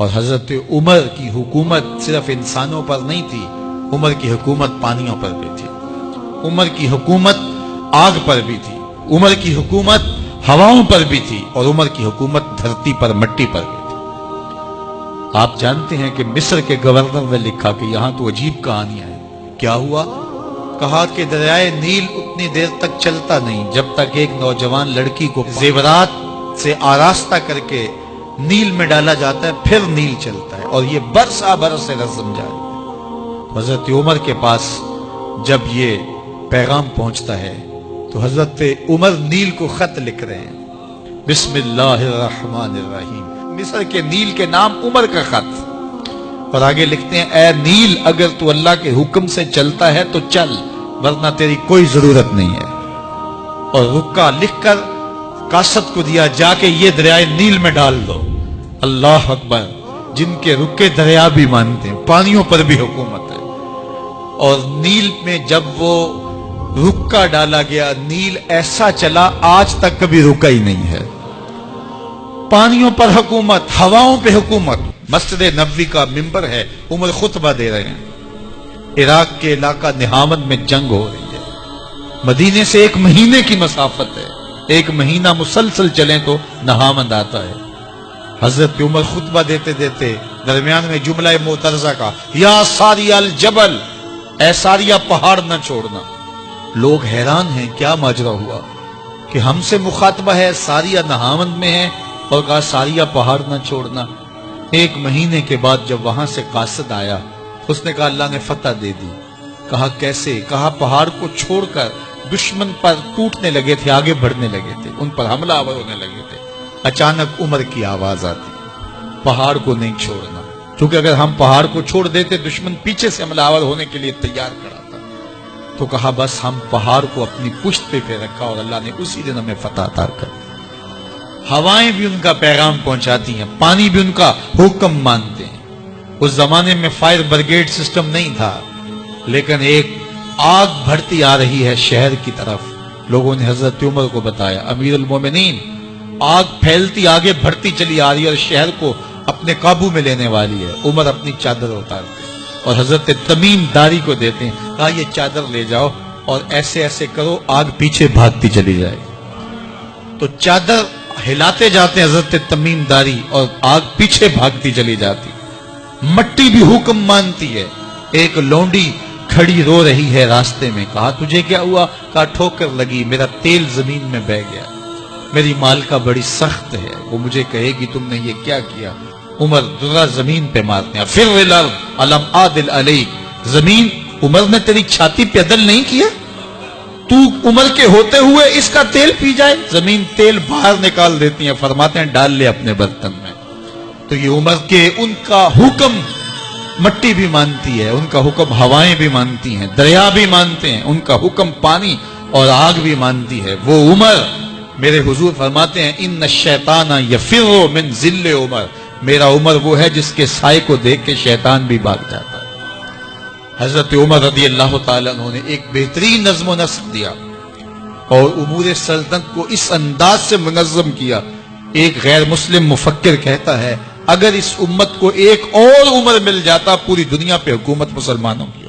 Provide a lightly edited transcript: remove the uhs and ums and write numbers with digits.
اور حضرت عمر کی حکومت صرف انسانوں پر نہیں تھی، عمر کی حکومت پانیوں پر بھی تھی، عمر کی حکومت آگ پر بھی تھی، عمر کی حکومت ہواؤں پر بھی تھی، اور عمر کی حکومت دھرتی پر مٹی پر بھی تھی۔ آپ جانتے ہیں کہ مصر کے گورنر نے لکھا کہ یہاں تو عجیب کہانیاں ہیں۔ کیا ہوا؟ کہا کہ دریائے نیل اتنی دیر تک چلتا نہیں جب تک ایک نوجوان لڑکی کو زیورات سے آراستہ کر کے نیل میں ڈالا جاتا ہے، پھر نیل چلتا ہے، اور یہ برسا برس سے رسم جاری ہے۔ حضرت عمر کے پاس جب یہ پیغام پہنچتا ہے تو حضرت عمر نیل کو خط لکھ رہے ہیں، بسم اللہ الرحمن الرحیم، مصر کے نیل کے نام عمر کا خط، اور آگے لکھتے ہیں، اے نیل اگر تو اللہ کے حکم سے چلتا ہے تو چل، ورنہ تیری کوئی ضرورت نہیں ہے۔ اور رکا لکھ کر قاصد کو دیا، جا کے یہ دریائے نیل میں ڈال دو۔ اللہ اکبر، جن کے رکے دریا بھی مانتے ہیں، پانیوں پر بھی حکومت ہے۔ اور نیل میں جب وہ رکا ڈالا گیا، نیل ایسا چلا آج تک کبھی رکا ہی نہیں ہے۔ پانیوں پر حکومت، ہواؤں پہ حکومت۔ مسجد نبوی کا ممبر ہے، عمر خطبہ دے رہے ہیں، عراق کے علاقہ نہامد میں جنگ ہو رہی ہے، مدینے سے 1 مہینے کی مسافت ہے، 1 مہینہ مسلسل چلیں تو نہامد آتا ہے۔ حضرت عمر خطبہ دیتے دیتے درمیان میں جملہ معترضہ کا، یا ساریہ الجبل، اے ساریہ پہاڑ نہ چھوڑنا۔ لوگ حیران ہیں، کیا ماجرا ہوا کہ ہم سے مخاطبہ ہے، ساریہ نہامد میں ہے، اور کہا ساریہ پہاڑ نہ چھوڑنا۔ 1 مہینے کے بعد جب وہاں سے قاصد آیا، اس نے کہا اللہ نے فتح دے دی۔ کہا کیسے؟ کہا پہاڑ کو چھوڑ کر دشمن پر ٹوٹنے لگے تھے، آگے بڑھنے لگے تھے، ان پر حملہ آور ہونے لگے تھے۔ اچانک عمر کی آواز آتی، پہاڑ کو نہیں چھوڑنا، کیونکہ اگر ہم پہاڑ کو چھوڑ دیتے دشمن پیچھے سے حملہ آور ہونے کے لیے تیار کھڑا تھا۔ تو کہا بس ہم پہاڑ کو اپنی پشت پہ رکھا، اور اللہ نے اسی دن ہمیں فتح عطا کر دی۔ ہوائیں بھی ان کا پیغام پہنچاتی ہیں، پانی بھی ان کا حکم مانتے ہیں۔ اس زمانے میں فائر بریگیڈ سسٹم نہیں تھا، لیکن ایک آگ بڑھتی آ رہی ہے شہر کی طرف۔ لوگوں نے حضرت عمر کو بتایا، امیر المومنین، آگ پھیلتی آگے بڑھتی چلی آ رہی ہے اور شہر کو اپنے قابو میں لینے والی ہے۔ عمر اپنی چادر اتارتے اور حضرت تمیم داری کو دیتے ہیں، کہا یہ چادر لے جاؤ اور ایسے ایسے کرو، آگ پیچھے بھاگتی چلی جائے۔ تو چادر ہلاتے جاتے ہیں حضرت تمیم داری، اور آگ پیچھے بھاگتی چلی جاتی۔ مٹی بھی حکم مانتی ہے۔ ایک لونڈی کھڑی رو رہی ہے راستے میں، کہا تجھے کیا ہوا؟ کہا ٹھوکر لگی، میرا تیل زمین میں بہہ گیا، میری مالکہ بڑی سخت ہے، وہ مجھے کہے گی تم نے یہ کیا کیا۔ عمر درہ زمین پہ مارتے ہیں، فر الارض الم عادل علیک، زمین عمر نے تیری چھاتی پہ عدل نہیں کیا؟ تو عمر کے ہوتے ہوئے اس کا تیل پی جائے؟ زمین تیل باہر نکال دیتی ہیں، فرماتے ہیں ڈال لے اپنے برتن میں۔ تو یہ عمر کے ان کا حکم مٹی بھی مانتی ہے، ان کا حکم ہوائیں بھی مانتی ہیں، دریا بھی مانتے ہیں، ان کا حکم پانی اور آگ بھی مانتی ہے۔ وہ عمر، میرے حضور فرماتے ہیں ان الشیطان یفر من ذل عمر، میرا عمر وہ ہے جس کے سائے کو دیکھ کے شیطان بھی بھاگ جاتا ہے۔ حضرت عمر رضی اللہ تعالیٰ عنہ نے ایک بہترین نظم و نسق دیا اور امور سلطنت کو اس انداز سے منظم کیا۔ ایک غیر مسلم مفکر کہتا ہے، اگر اس امت کو ایک اور عمر مل جاتا پوری دنیا پہ حکومت مسلمانوں کی